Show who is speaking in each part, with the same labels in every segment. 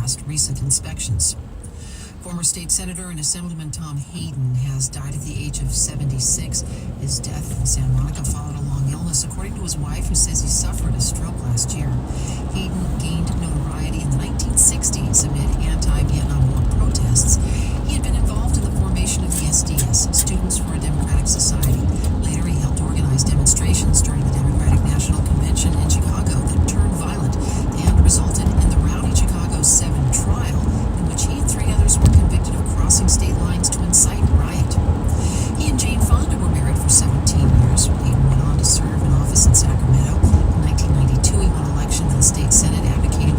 Speaker 1: past recent inspections. Former state senator and assemblyman Tom Hayden has died at the age of 76. His death in Santa Monica followed a long illness, according to his wife, who says he suffered a stroke last year. Hayden gained notoriety in the 1960s amid anti-Vietnam War protests. He had been involved in the formation of the SDS, Students for a Democratic Society. Later, he helped organize demonstrations during the Democratic National Convention in Chicago that turned violent and resulted in the Rowdy Chicago 7 trial, in which he and 3 others were convicted of crossing state lines to incite riot. He and Jane Fonda were married for 17 years. Hayden went on to serve in office in Sacramento. In 1992, he won election to the state Senate, advocating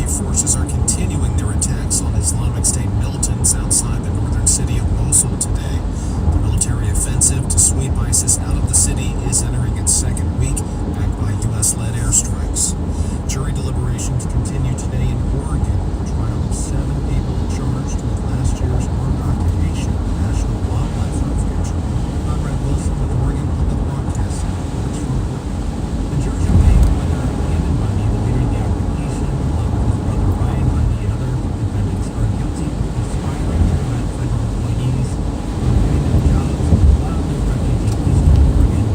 Speaker 2: Israeli forces are continuing their attacks on Islamic State militants outside the northern city of Mosul today. The military offensive to sweep ISIS out of the city is entering its second week, backed by U.S.-led airstrikes. Jury deliberations continue today in Oregon. The trial of 7 people charged with last year's armed occupation of the National Wildlife Refuge. Conrad Wilson with Oregon Public Broadcast Center reports from Portland. The judge obeyed whether Andy Bundy, the leader of the occupation, along with his brother Ryan Bundy and other defendants, are guilty of conspiring to prevent federal employees from giving them jobs in the wildlife refuge in eastern Oregon.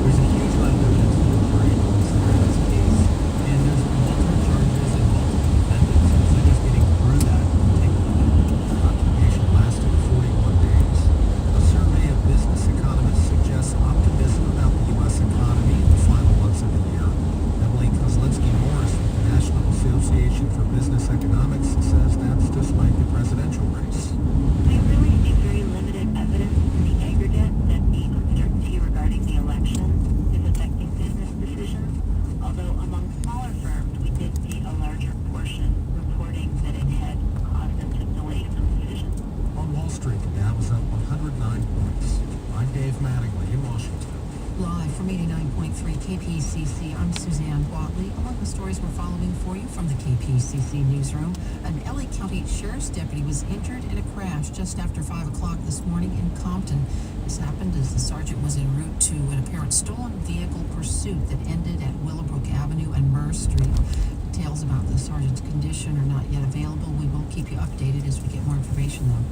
Speaker 2: There's a huge amount of evidence for the jury to consider in this case, and there's multiple charges and multiple defendants, and so just getting through that will take a while. The occupation lasted 41 days. A survey of business economists suggests optimism about the U.S. economy in the final months of the year. Emily Kozlinski-Morris with the National Association for Business Economics says that's despite the presidential race.
Speaker 3: I really see very limited evidence in the aggregate that the uncertainty regarding the election is affecting business decisions, although among smaller firms we did see a larger portion reporting that it had caused them to delay some decisions.
Speaker 2: On Wall Street, the Dow was up 109 points. I'm Dave Mattingly in Washington.
Speaker 1: Live from 89.3 KPCC, I'm Suzanne Watley. Among the stories we're following for you from the KPCC newsroom, an LA County Sheriff's deputy was injured in a crash just after 5 o'clock this morning in Compton. This happened as the sergeant was en route to an apparent stolen vehicle pursuit that ended at Willowbrook Avenue and Murr Street. Details about the sergeant's condition are not yet available. We will keep you updated as we get more information, though.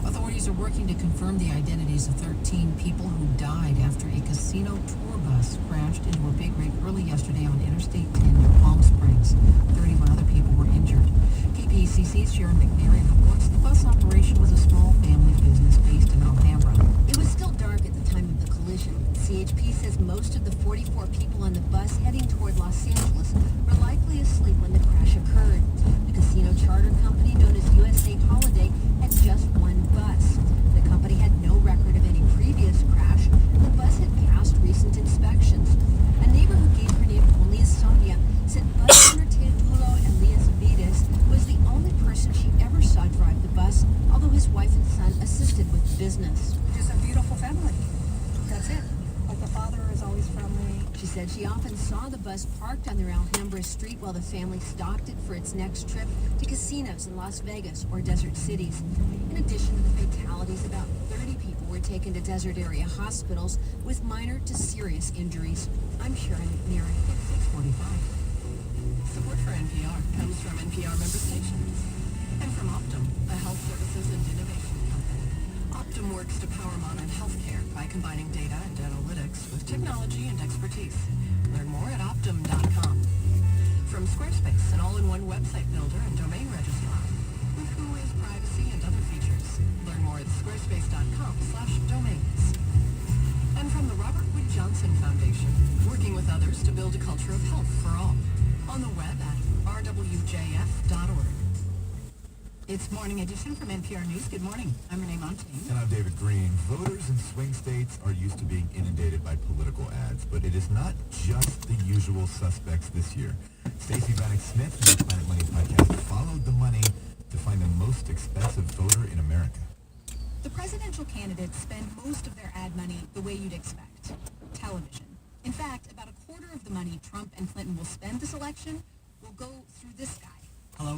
Speaker 1: Authorities are working to confirm the identities of 13 people who died after a casino tour bus crashed into a big rig early yesterday on Interstate 10 near Palm Springs. 31 other people were injured. KPCC's Sharon McNary reports the bus operation was a small family business based in Alhambra.
Speaker 4: It was still dark at the time of the collision. CHP says most of the 44 people on the bus heading toward Los Angeles were likely asleep when the crash occurred. The casino charter company known as USA Holiday had just one bus. The company had no record of any previous crash. The bus had passed recent inspections. A neighbor who gave her name only as Sonia said bus owner Teodulo Elias Vides was the only person she ever saw drive the bus, although his wife and son assisted with the business.
Speaker 5: Just a beautiful family. That's it. Like the father is always friendly.
Speaker 4: She said she often saw the bus parked on their Alhambra street while the family stopped it for its next trip to casinos in Las Vegas or desert cities. In addition to the fatalities, about 30 people were taken to desert area hospitals with minor to serious injuries. I'm Sharon McNary.
Speaker 1: 645. Support for NPR comes from NPR member stations and from Optum, a health services and innovation company. Optum works to power modern healthcare by combining data and analytics with technology and expertise. Learn more at Optum.com. From Squarespace, an all-in-one website builder and domain registrar with Whois privacy and other features. Learn more at squarespace.com/domains. And from the Robert Wood Johnson Foundation, working with others to build a culture of health for all. On the web at rwjf.org. It's Morning Edition from NPR News. Good morning. I'm Renee Montaigne.
Speaker 6: And I'm David Green. Voters in swing states are used to being inundated by political ads, but it is not just the usual suspects this year. Stacey Vanek Smith from the Planet Money podcast followed the money to find the most expensive voter in America.
Speaker 5: The presidential candidates spend most of their ad money the way you'd expect. Television. In fact, about a quarter of the money Trump and Clinton will spend this election will go through this guy.